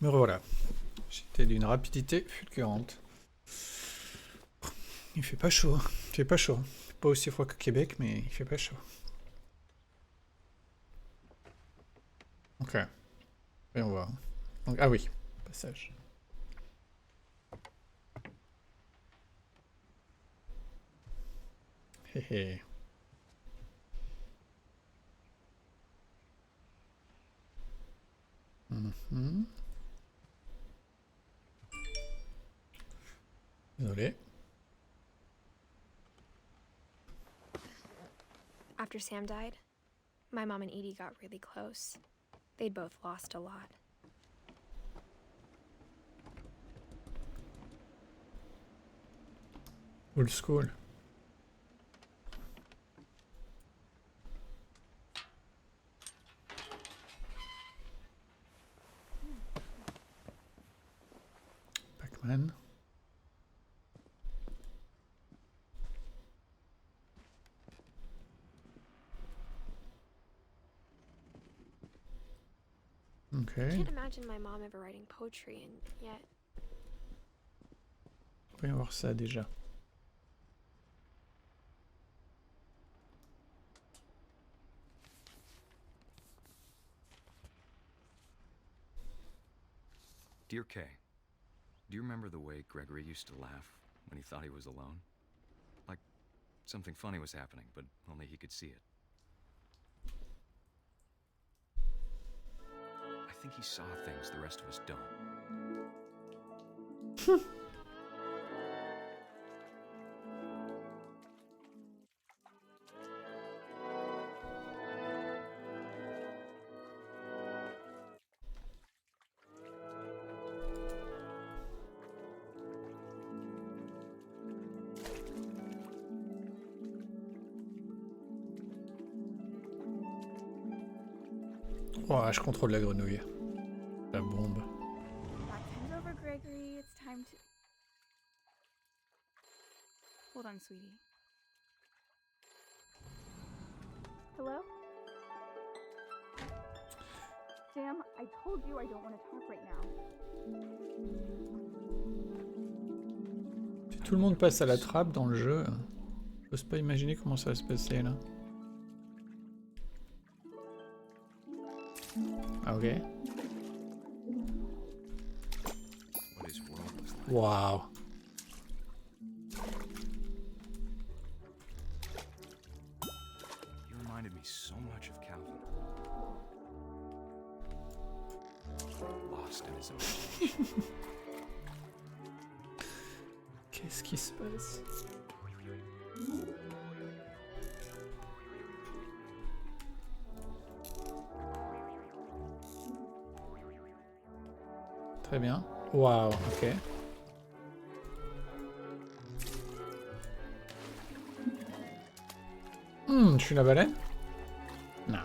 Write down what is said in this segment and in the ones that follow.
Me revoilà. J'étais d'une rapidité fulgurante. Il fait pas chaud. Il fait pas chaud. Pas aussi froid que Québec, mais il fait pas chaud. Ok. Voyons voir. Donc, ah oui. Passage. Hé hé. Mhm. Désolé. After Sam died, my mom and Edie got really close. They'd both lost a lot. Old school. Pac-Man. Ok. I can't imagine my mom ever writing poetry, and yet Voyons voir ça déjà. Dear Kay, do you remember the way Gregory used to laugh when he thought he was alone? Like something funny was happening, but only he could see it. I think he saw things the rest of us don't. Oh, je contrôle la grenouille. La bombe. That time's over, Gregory. It's time to... Hold on, sweetie. Hello? Sam, I told you I don't want to talk right now. Si tout le monde passe à la trappe dans le jeu, j'ose pas imaginer comment ça va se passer là. Ah, ok. What his world was like. Waouh. He reminded me so much of Calvin. Lost in his imagination. Qu'est-ce qui se passe? Très bien. Waouh, ok. Je suis la baleine? Non.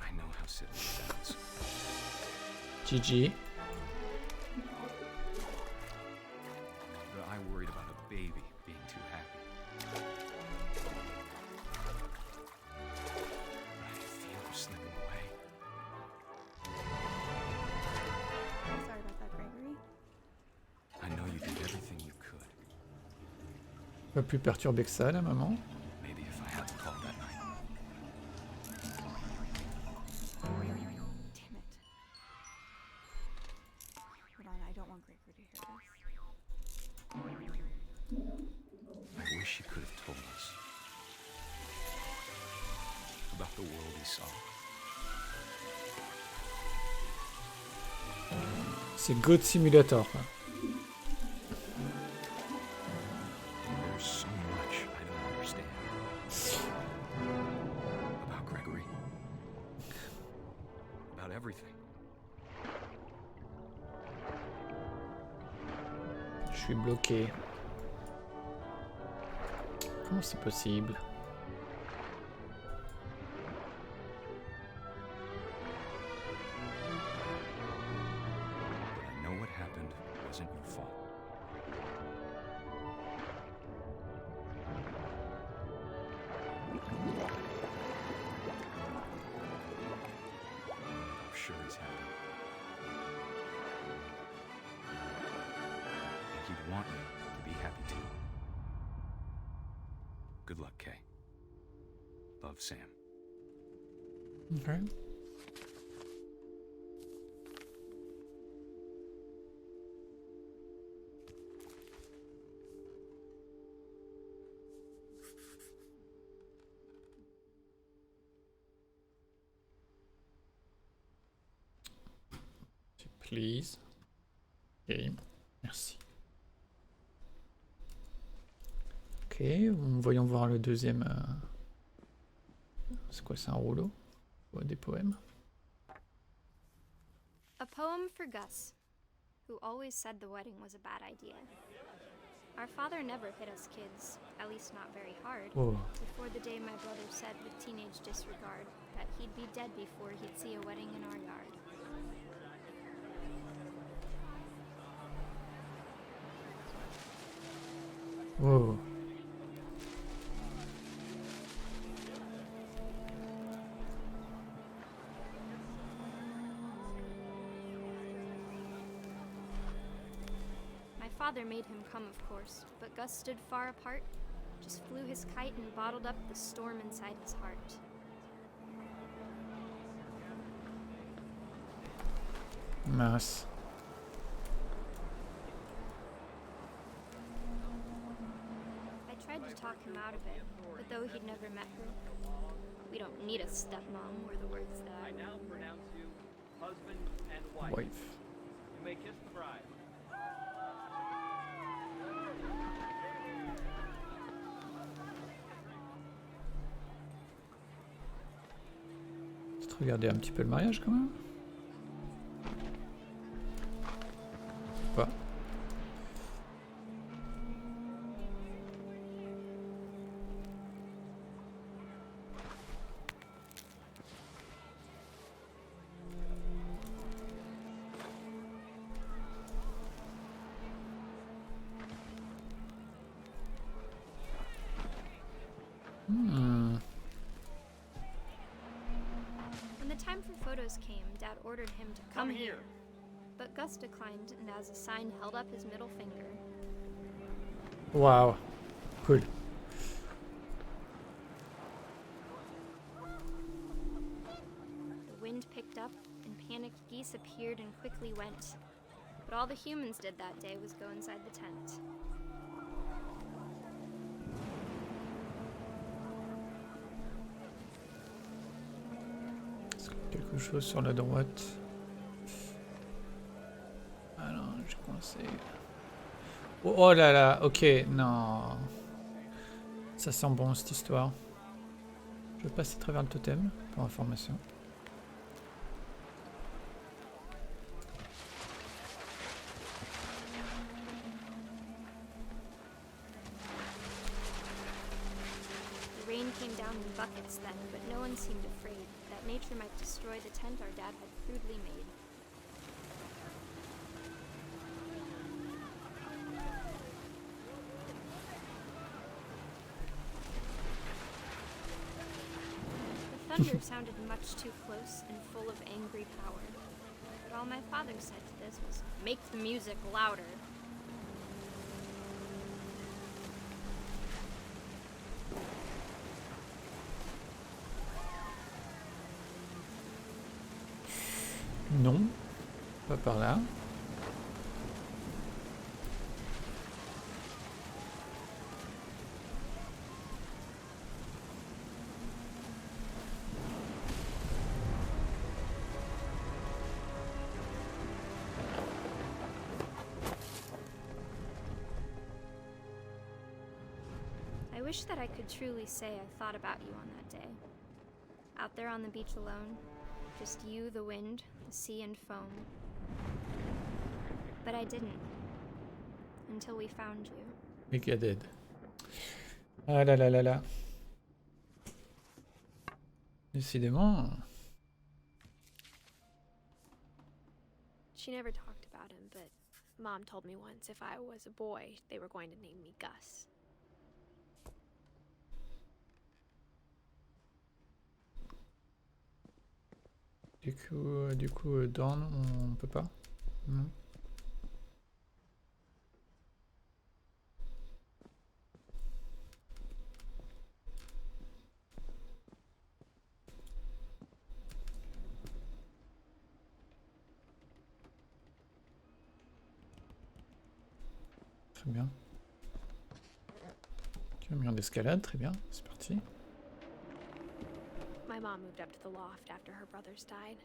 I know how silly it sounds. GG. But I worried about a baby being too happy. I feel him slipping away. I'm sorry about that, Gregory. I know you did everything you could. Pas plus perturbé que ça, la maman. Maybe if I hadn't called that night. Damn it. Hold on, I don't want Gregory to hear this. I wish he could have told us about the world he saw. C'est God Simulator, quoi. There's so much I don't understand about Gregory, about everything. Je suis bloqué. Comment c'est possible? But I know what happened wasn't your fault. sure he's happy. And he'd want you to be happy too. Good luck, Kay. Love, Sam. Okay. Please. Ok, merci. Ok, voyons voir le deuxième. C'est quoi, c'est un rouleau? Ouais, des poèmes. A poem for Gus, who always said the wedding was a bad idea. Our father never hit us kids, at least not very hard, Oh. before the day my brother said with teenage disregard that he'd be dead before he'd see a wedding in our yard. Oh. My father made him come, of course, but Gus stood far apart, just flew his kite and bottled up the storm inside his heart. Mince. I tried to talk him out of it, but though he'd never met her, we don't need a stepmom, were the words that I now pronounce you husband and wife. Wife. You may kiss the bride. Peut-être regarder un petit peu le mariage quand même. Pas. When the time for photos came, Dad ordered him to come here. But Gus declined and as a sign held up his middle finger. Wow. Cool. The wind picked up and panicked geese appeared and quickly went. But all the humans did that day was go inside the tent. Est-ce qu'il y a quelque chose sur la droite? Ah non, j'ai coincé. Oh, oh là là, ok, non. Ça sent bon cette histoire. Je vais passer à travers le totem pour information. The rain came down in buckets then, but no one seemed afraid that nature might destroy the tent our dad had crudely made. The thunder sounded much too close and full of angry power. But all my father said to this was, "Make the music louder." Non, pas par là. I wish that I could truly say I thought about you on that day. Out there on the beach alone, just you, the wind, the sea and foam. But I didn't. Until we found you. Mega dead. Ah là là là là. Décidément. She never talked about him, but Mom told me once if I was a boy, they were going to name me Gus. Du coup, down, on peut pas. Non. Très bien. Un mur d'escalade, très bien, c'est parti. My mom moved up to the loft after her brothers died.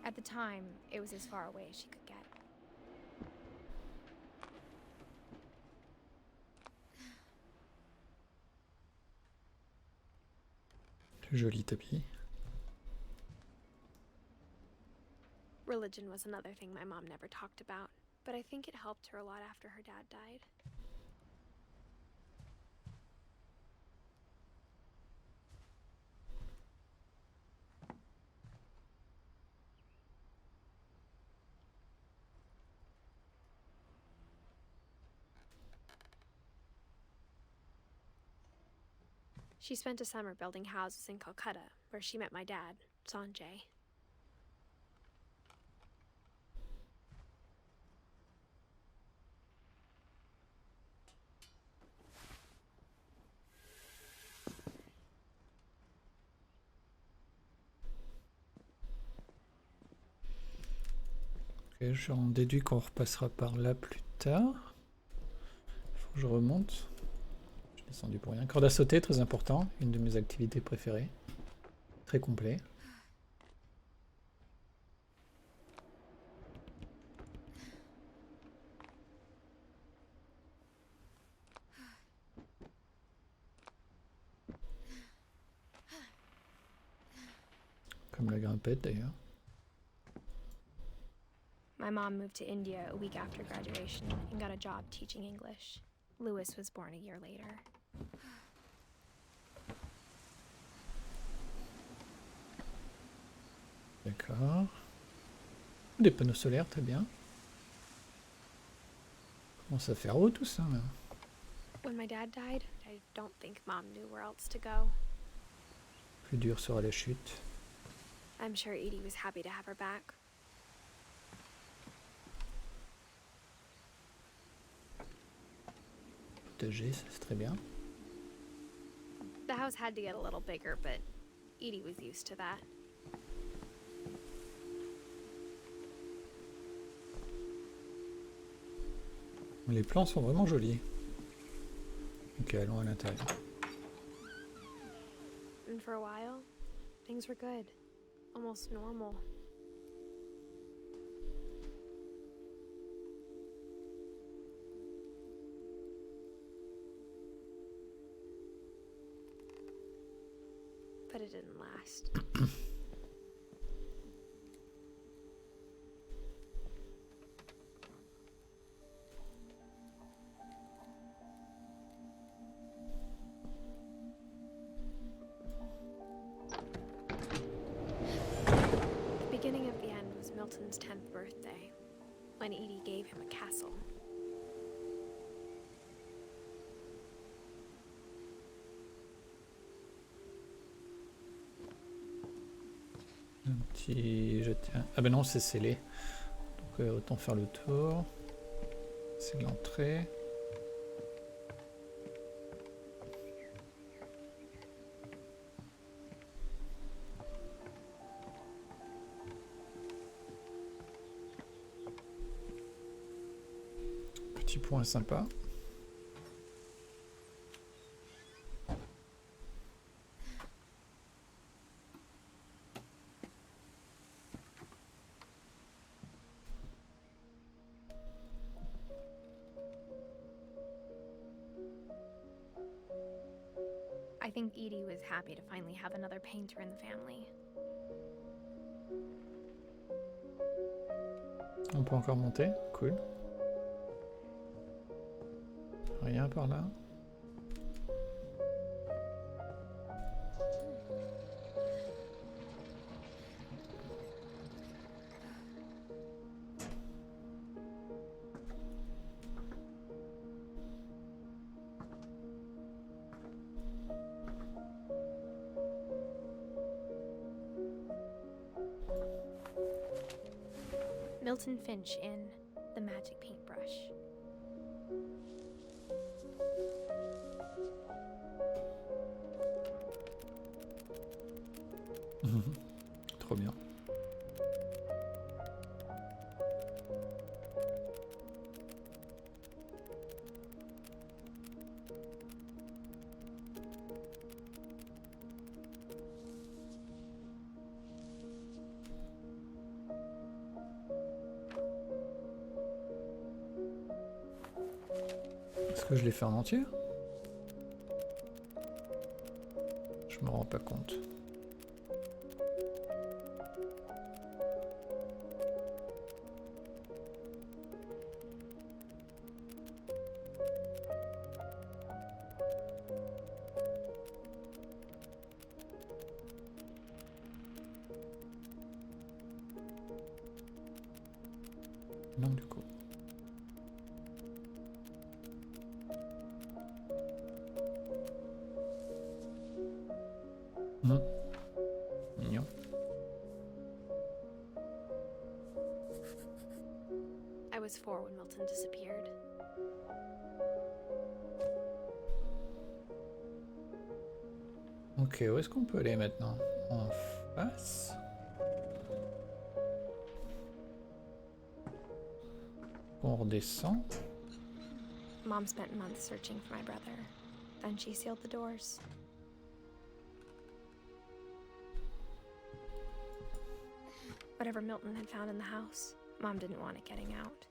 At the time, it was as far away as she could get. Joli tapis. Religion was another thing my mom never talked about, but I think it helped her a lot after her dad died. She spent a summer building houses in Calcutta, where she met my dad, Sanjay. Ok, j'en déduis qu'on repassera par là plus tard. Il faut que je remonte. Je suis descendu pour rien. Corde à sauter, très important. Une de mes activités préférées. Très complet. Comme la grimpette d'ailleurs. My mom moved to India a week after graduation and got a job teaching English. Louis was born a year later. D'accord. Des panneaux solaires, très bien. Commence à faire haut tout ça là. When my dad died, I don't think Mom knew where else to go. Plus dur sera la chute. I'm sure Edie was happy to have her back. Potager, ça c'est très bien. The house had to get a little bigger, but Edie was used to that. Les plans sont vraiment jolis. Ok, allons à l'intérieur. And for a while, things were good. Almost normal. But it didn't last. The beginning of the end was Milton's 10th birthday, when Edie gave him a castle. Un petit... Ah ben non, c'est scellé. Donc autant faire le tour. C'est l'entrée. Petit point sympa. I think Edie was happy to finally have another painter in the family. On peut encore monter, cool. Rien par là. Milton Finch in The Magic Paintbrush. Trop bien. Est-ce que je l'ai fait en entier? Je me rends pas compte. Non, du coup. Mignon. I was 4 when Milton disappeared. Ok, où est-ce qu'on peut aller maintenant? En face? On redescend. Mom spent months searching for my brother. Then she sealed the doors. Whatever Milton had found in the house, Mom didn't want it getting out.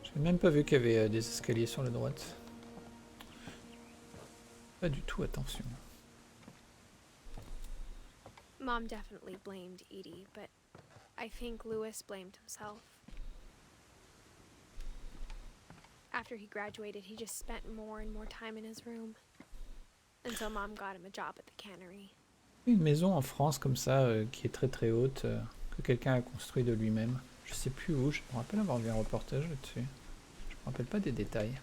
J'ai même pas vu qu'il y avait des escaliers sur la droite. Pas du tout, attention. Mom definitely blamed Edie, but I think Lewis blamed himself. After he graduated, he just spent more and more time in his room. Until Mom got him a job at the cannery. Une maison en France comme ça, qui est très très haute, que quelqu'un a construit de lui-même. Je sais plus où, je me rappelle avoir vu un reportage là-dessus. Je me rappelle pas des détails.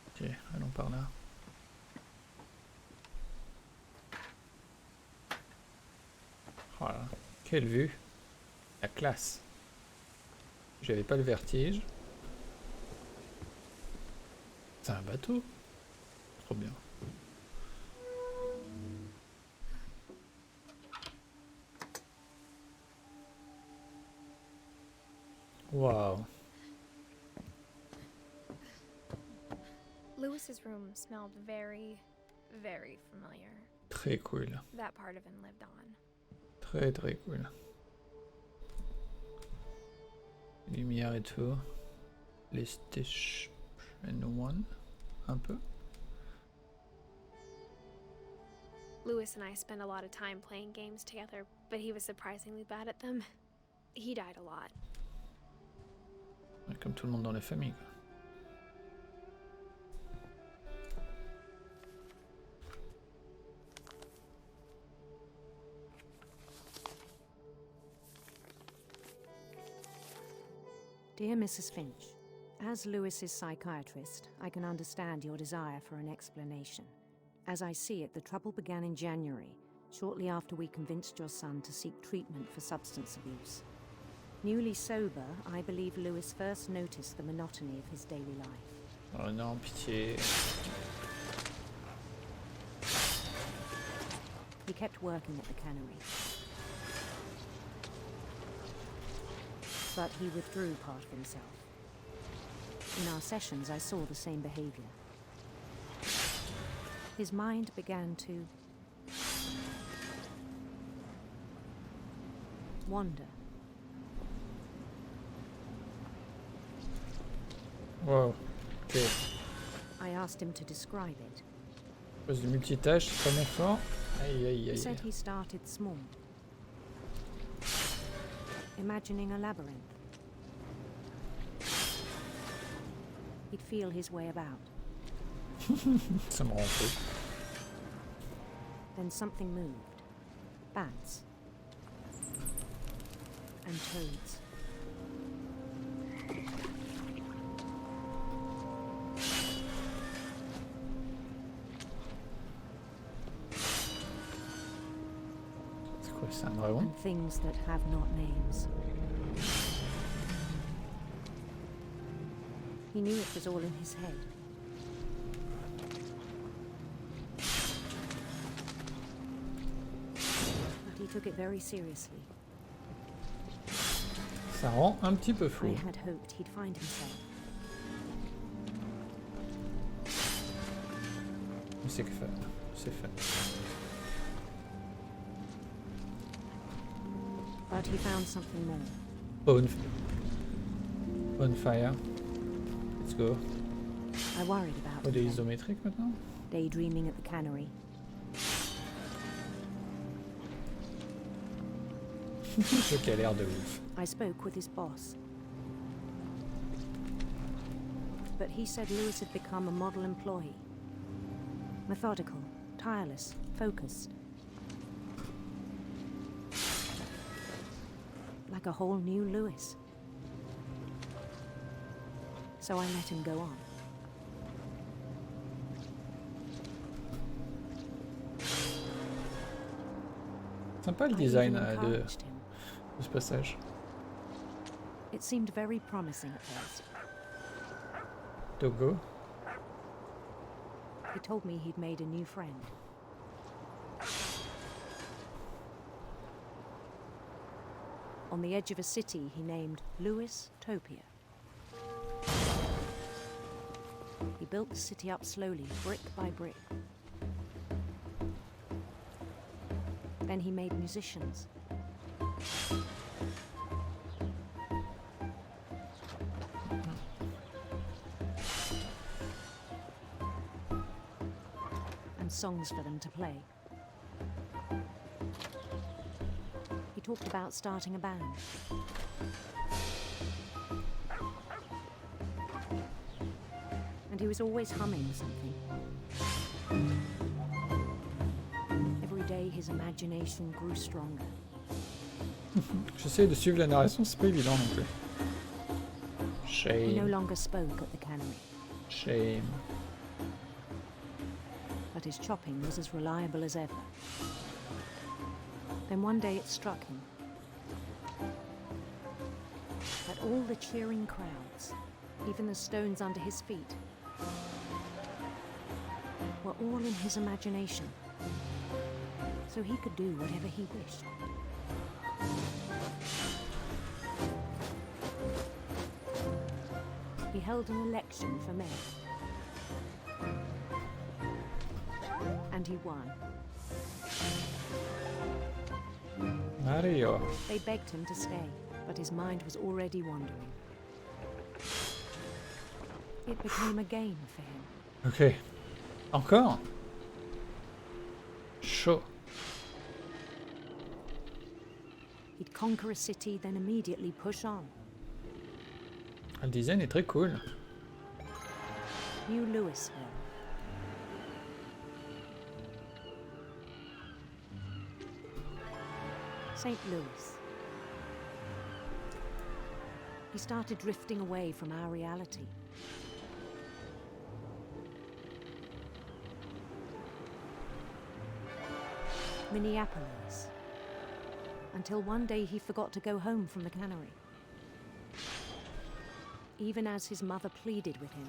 Ok, allons par là. Voilà, quelle vue! La classe! J'avais pas le vertige. C'est un bateau! Trop bien. Wow. Lewis's room smelled very, very familiar. Très cool. That part of him lived on. Très très cool. Lumière et tout. Les station one. Un peu. Lewis and I spent a lot of time playing games together, but he was surprisingly bad at them. He died a lot. Ouais, comme tout le monde dans la famille, quoi. Dear Mrs. Finch, as Lewis's psychiatrist, I can understand your desire for an explanation. As I see it, the trouble began in January, shortly after we convinced your son to seek treatment for substance abuse. Newly sober, I believe Lewis first noticed the monotony of his daily life. Oh non, pitié. He kept working at the cannery. But he withdrew part of himself. In our sessions, I saw the same behavior. His mind began to wander. Wow. Ok. I asked him to describe it. Pose de multitâche, c'est pas mon fort. Aïe aïe He aïe. said he started small, imagining a labyrinth. He'd feel his way about. Ça me rend fou. Then something moved. Bats. And toads. Quoi, c'est un dragon? and things that have not names. He knew it was all in his head. But he took it very seriously. Ça rend un petit peu fou. I had hoped he'd find himself. Mais c'est que fait. C'est fait. But he found something more. Bonfire. Let's go. I worried about Oh, des him, isométriques maintenant? daydreaming at the cannery. Ce qui a l'air de ouf. I spoke with his boss. But he said Lewis had become a model employee. Methodical, tireless, focused. Like a whole new Lewis. So I let him go on. Sympa le I design even de encouraged him. ce passage. It seemed very promising at first. Togo. He told me he'd made a new friend. On the edge of a city he named Lewis Topia. He built the city up slowly, brick by brick. Then he made musicians. And songs for them to play. He talked about starting a band. And he was always humming something. Every day his imagination grew stronger. J'essaie de suivre la narration, c'est pas évident non plus. He no Shame. longer spoke at the cannery, Shame. but his chopping was as reliable as ever. Then one day it struck him that all the cheering crowds, even the stones under his feet, were all in his imagination, so he could do whatever he wished. He held an election for mayor, and he won. Mario. They begged him to stay, but his mind was already wandering. It became a game for him. Ok. Encore? Chaud. He'd conquer a city, then immediately push on. Le design est très cool. New Louisville. St. Louis. He started drifting away from our reality. Minneapolis. Until one day he forgot to go home from the cannery. Even as his mother pleaded with him,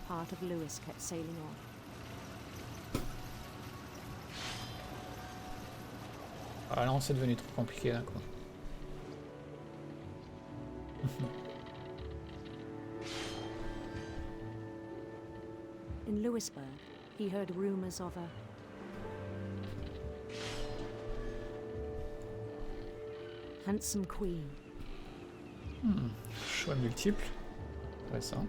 part of Lewis kept sailing on. Ah non, c'est devenu trop compliqué d'un coup. In Louisburg, he heard rumors of a handsome queen. Choix multiple. Intéressant.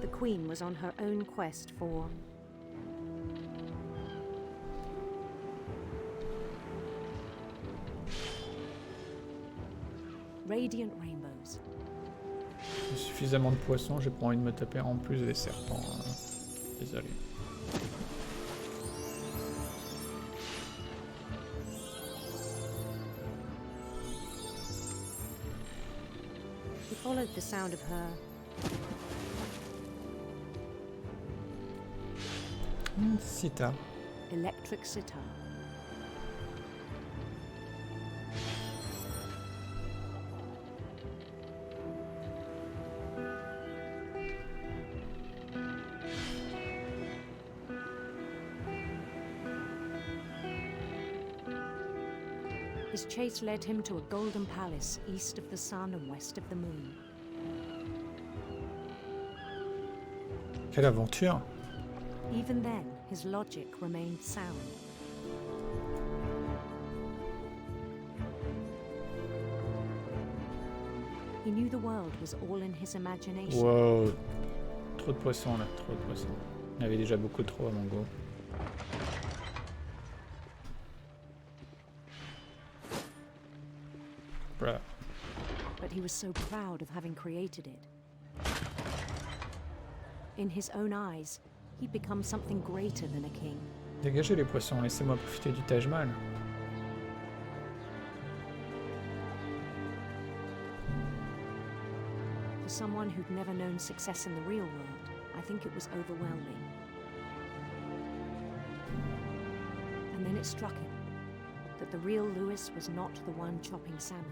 The queen was on her own quest for radiant rainbows. Suffisamment de poissons, j'ai pas envie de me taper en plus des serpents. Désolé. He followed the sound of her Sitar. electric sitar. His chase led him to a golden palace east of the sun and west of the moon. Quelle aventure! Even then, his logic remained sound. He knew the world was all in his imagination. Wow! Trop de poissons là, trop de poissons. Il y en avait déjà beaucoup trop à mon goût. Bruh. But he was so proud of having created it. In his own eyes, he'd become something greater than a king. Dégagez les poissons, laissez-moi profiter du Taj Mahal. For someone who'd never known success in the real world, I think it was overwhelming. And then it struck him that the real Lewis was not the one chopping salmon,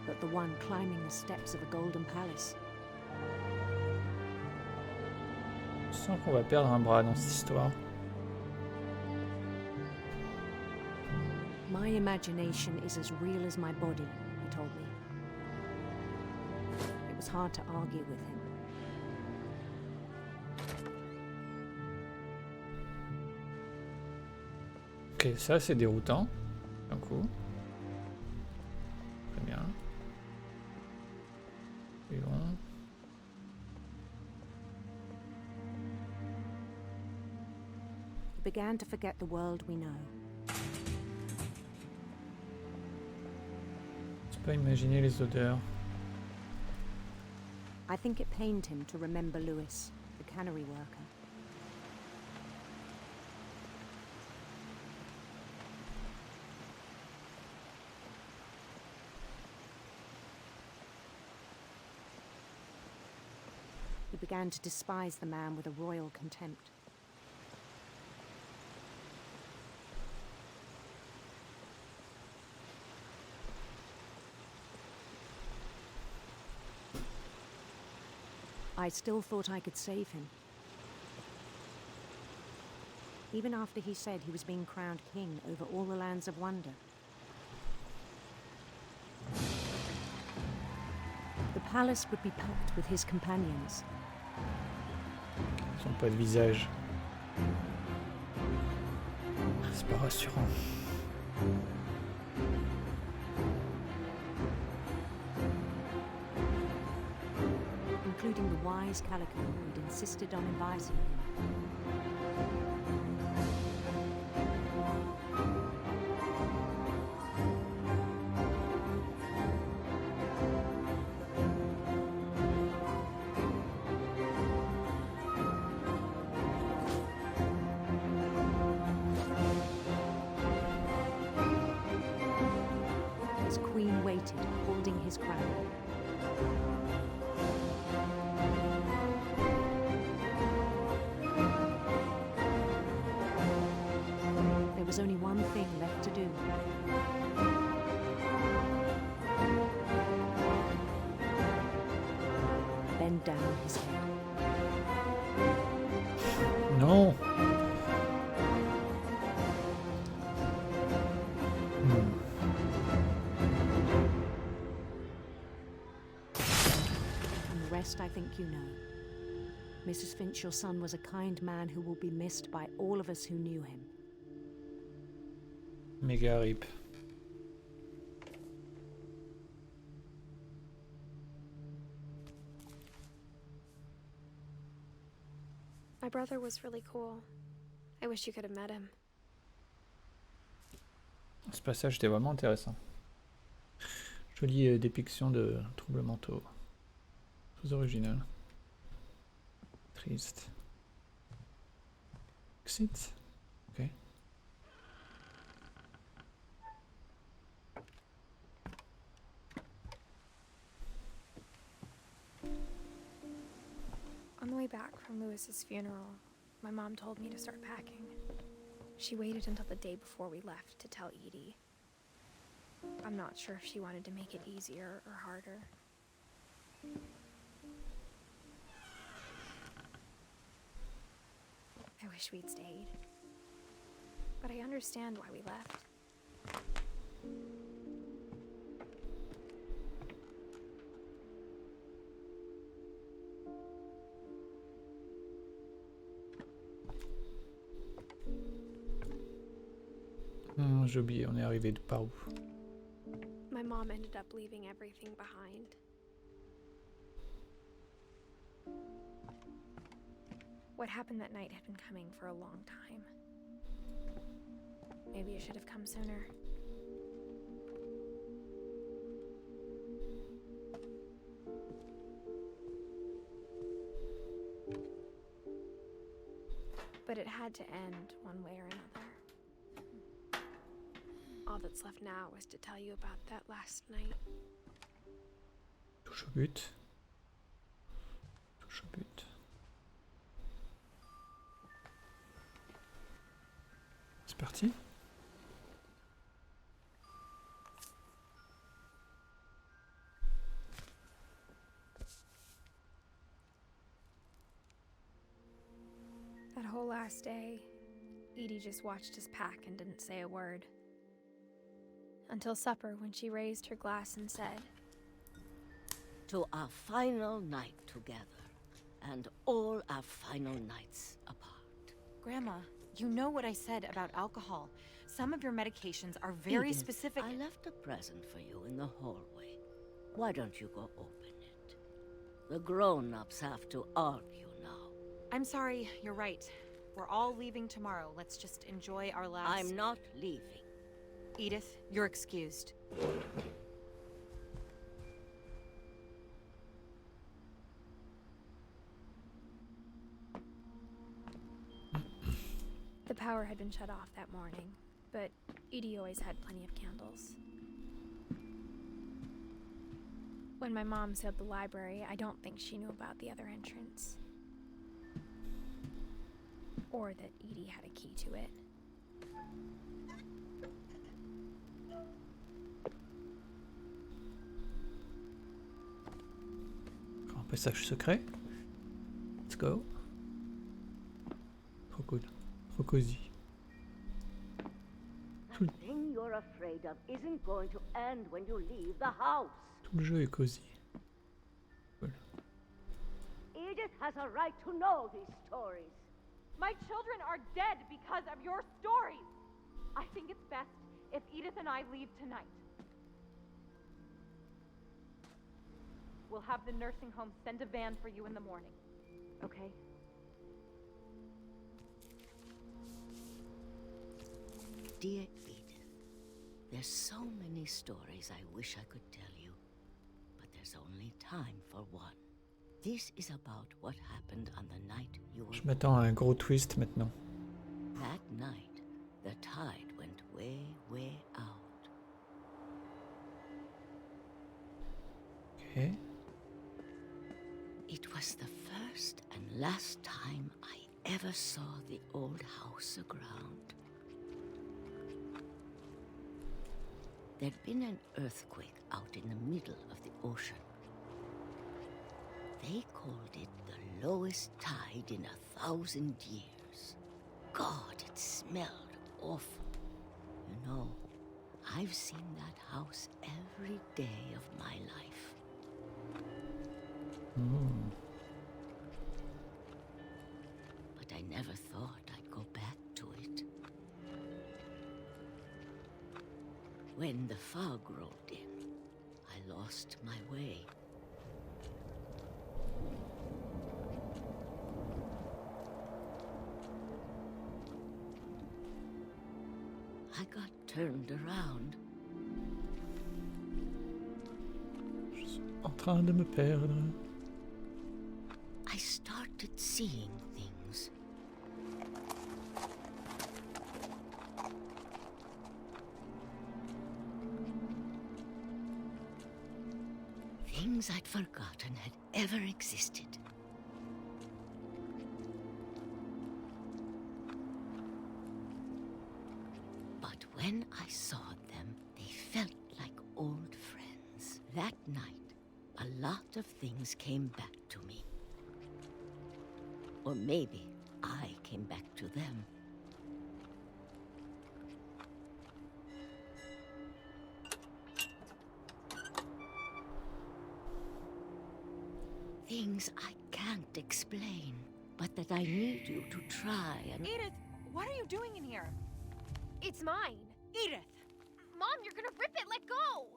but the one climbing the steps of a golden palace. Je sens qu'on va perdre un bras dans cette histoire. My imagination is as real as my body, he told me. It was hard to argue with him. Ok, ça c'est déroutant. Un coup. Très bien. Suivant. He began to forget the world we know. Je peux pas imaginer les odeurs. I think it pained him to remember Lewis, the cannery worker. He began to despise the man with a royal contempt. I still thought I could save him. Even after he said he was being crowned king over all the lands of wonder. The palace would be packed with his companions. Ils ont pas de visage. C'est pas rassurant. Including the wise Calico who'd insisted on inviting him. His queen waited, holding his crown. There was only one thing left to do. Bend down his head. Non. And the rest I think you know. Mrs. Finch, your son was a kind man who will be missed by all of us who knew him. Méga rip. My brother was really cool. I wish you could have met him. Ce passage était vraiment intéressant. Jolie dépiction de troubles mentaux. Très original. Triste. Exit. Ok. back from Lewis's funeral, my mom told me to start packing. She waited until the day before we left to tell Edie. I'm not sure if she wanted to make it easier or harder. I wish we'd stayed. But I understand why we left. J'ai oublié, on est arrivé de par où? My mom ended up leaving everything behind. What happened that night had been coming for a long time. Maybe it should have come sooner. But it had to end one way or another. All that's left now is to tell you about that last night. Touche au but. Touche au but. C'est parti. That whole last day, Edie just watched us pack and didn't say a word. Until supper, when she raised her glass and said, "To our final night together, and all our final nights apart." Grandma, you know what I said about alcohol. Some of your medications are very Edith, specific. I left a present for you in the hallway. Why don't you go open it? The grown-ups have to argue now. I'm sorry, you're right. We're all leaving tomorrow. Let's just enjoy our last... I'm not leaving. Edith, you're excused. The power had been shut off that morning, but Edie always had plenty of candles. When my mom sealed the library, I don't think she knew about the other entrance. Or that Edie had a key to it. Grand passage secret. Let's go. Trop cool. Trop cosy. The thing you're afraid of isn't going to end when you leave the house. Tout le jeu est cosy. Cool. Edith has a right to know these stories. My children are dead because of your stories. I think it's best if Edith and I leave tonight. We'll have the nursing home send a van for you in the morning. Okay? Dear Edith, there's so many stories I wish I could tell you, but there's only time for one. This is about what happened on the night you were... Je m'attends à un gros twist maintenant. That night, the tide went way, way out. Okay. It was the first and last time I ever saw the old house aground. There'd been an earthquake out in the middle of the ocean. They called it the lowest tide in 1,000 years. God, it smelled awful. You know, I've seen that house every day of my life. Ooh. But I never thought I'd go back to it. When the fog rolled in, I lost my way. I got turned around. Je suis en train de me perdre. I started seeing things. Things I'd forgotten had ever existed. old friends. That night, a lot of things came back to me. Or maybe I came back to them. Things I can't explain, but that I need you to try and... Edith, what are you doing in here? It's mine. Edith! Mom, you're gonna rip it! Let go!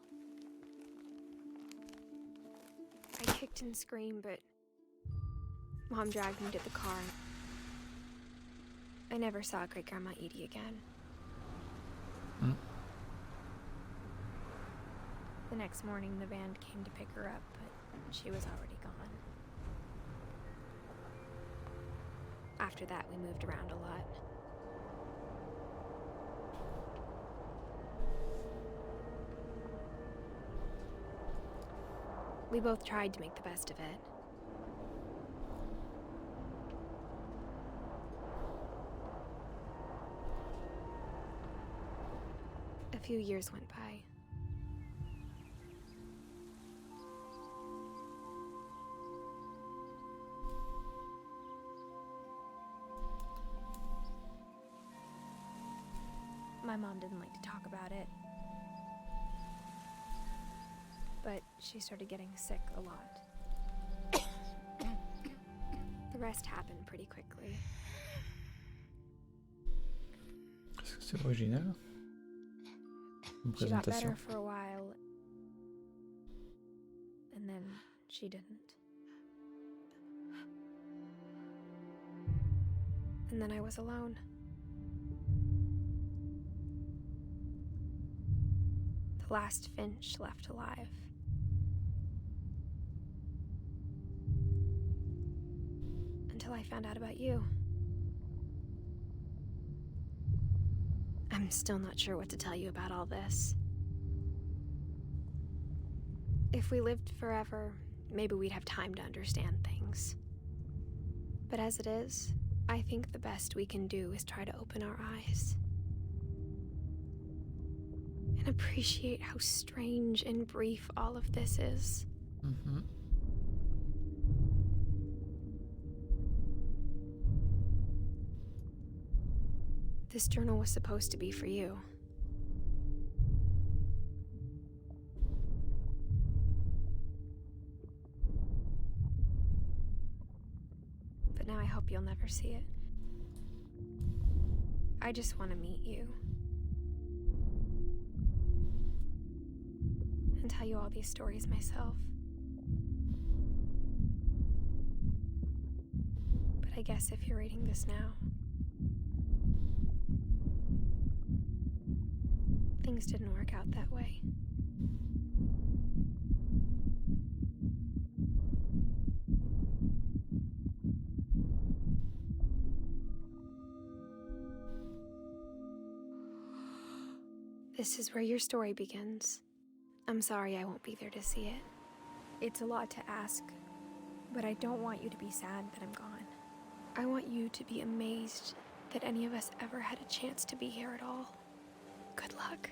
I kicked and screamed, but Mom dragged me to the car. I never saw Great-Grandma Edie again. Hmm. The next morning, the van came to pick her up, but she was already gone. After that, we moved around a lot. We both tried to make the best of it. A few years went by. My mom didn't like to talk about it. But she started getting sick a lot. The rest happened pretty quickly. Est-ce que c'est original? Une She got présentation. better for a while, and then she didn't. And then I was alone. The last Finch left alive. Until I found out about you. I'm still not sure what to tell you about all this. If we lived forever, maybe we'd have time to understand things. But as it is, I think the best we can do is try to open our eyes. And appreciate how strange and brief all of this is. Mhm. This journal was supposed to be for you. But now I hope you'll never see it. I just want to meet you. And tell you all these stories myself. But I guess if you're reading this now, things didn't work out that way. This is where your story begins. I'm sorry I won't be there to see it. It's a lot to ask, but I don't want you to be sad that I'm gone. I want you to be amazed that any of us ever had a chance to be here at all. Good luck.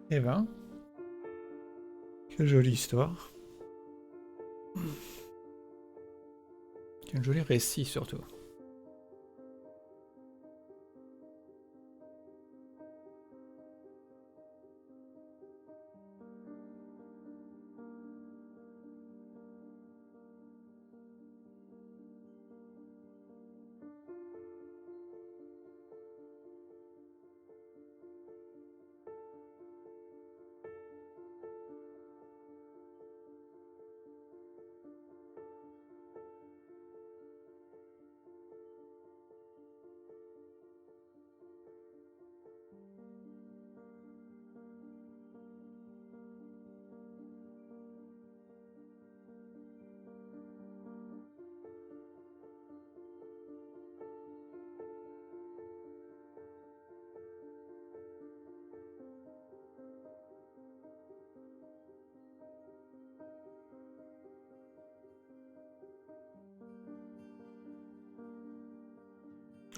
Eh ben, quelle jolie histoire. Quel joli récit surtout.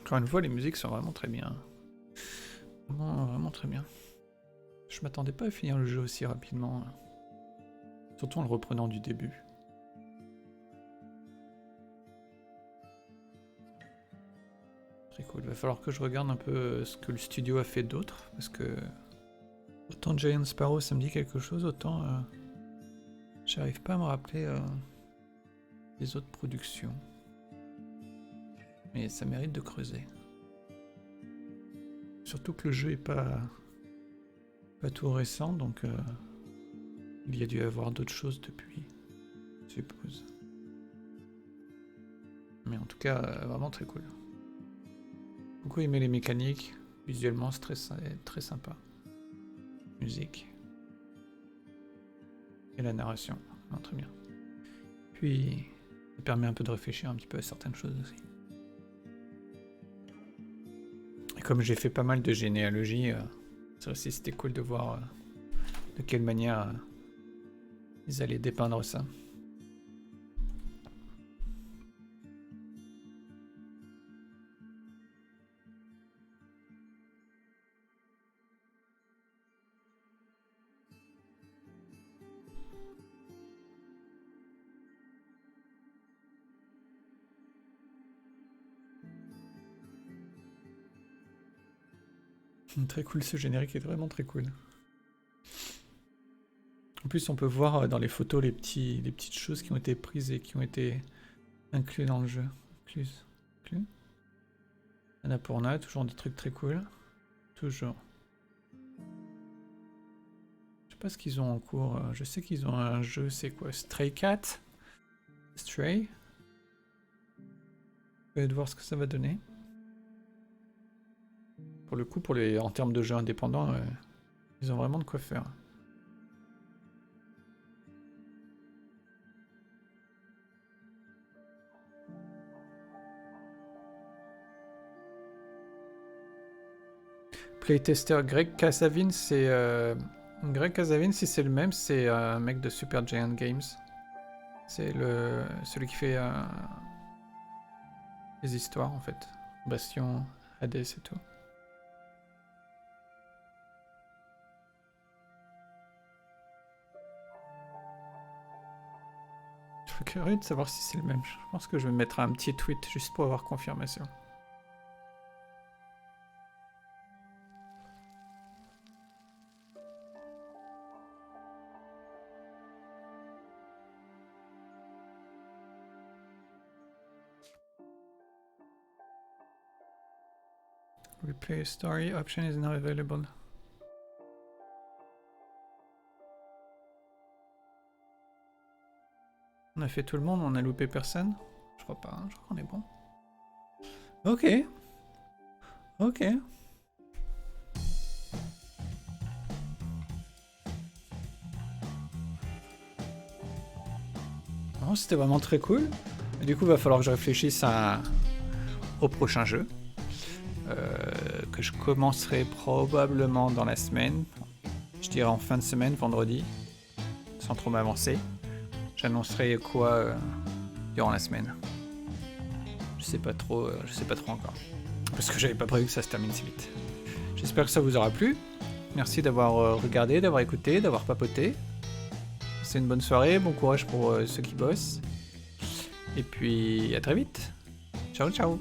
Encore une fois, les musiques sont vraiment très bien. Vraiment très bien. Je m'attendais pas à finir le jeu aussi rapidement. Surtout en le reprenant du début. Très cool. Il va falloir que je regarde un peu ce que le studio a fait d'autre. Parce que autant Giant Sparrow ça me dit quelque chose, autant j'arrive pas à me rappeler les autres productions. Mais ça mérite de creuser. Surtout que le jeu est pas tout récent, donc il y a dû y avoir d'autres choses depuis, je suppose. Mais en tout cas, vraiment très cool. Beaucoup aimé les mécaniques, visuellement c'est très sympa. Musique. Et la narration, non, très bien. Puis, ça permet un peu de réfléchir un petit peu à certaines choses aussi. Et comme j'ai fait pas mal de généalogie, ça aussi c'était cool de voir de quelle manière ils allaient dépeindre ça. Très cool, ce générique est vraiment très cool. En plus, on peut voir dans les photos les petites choses qui ont été prises et qui ont été incluses dans le jeu. Incluses. Annapurna, toujours des trucs très cool. Toujours. Je sais pas ce qu'ils ont en cours. Je sais qu'ils ont un jeu, c'est quoi? Stray Cat? Stray? Je vais voir ce que ça va donner. Pour le coup, en termes de jeux indépendants, ils ont vraiment de quoi faire. Playtester Greg Casavin, c'est... Greg Casavin, si c'est le même, c'est un mec de Super Giant Games. C'est celui qui fait les histoires, en fait. Bastion, Hades et tout. Je suis curieux de savoir si c'est le même. Je pense que je vais mettre un petit tweet juste pour avoir confirmation. Replay story option is not available. On a fait tout le monde, on a loupé personne? Je crois pas, hein, je crois qu'on est bon. Ok. Ok. Non, c'était vraiment très cool. Et du coup, il va falloir que je réfléchisse au prochain jeu. Que je commencerai probablement dans la semaine. Je dirais en fin de semaine, vendredi. Sans trop m'avancer. J'annoncerai quoi durant la semaine. Je sais pas trop encore. Parce que j'avais pas prévu que ça se termine si vite. J'espère que ça vous aura plu. Merci d'avoir regardé, d'avoir écouté, d'avoir papoté. C'est une bonne soirée, bon courage pour ceux qui bossent. Et puis à très vite. Ciao ciao.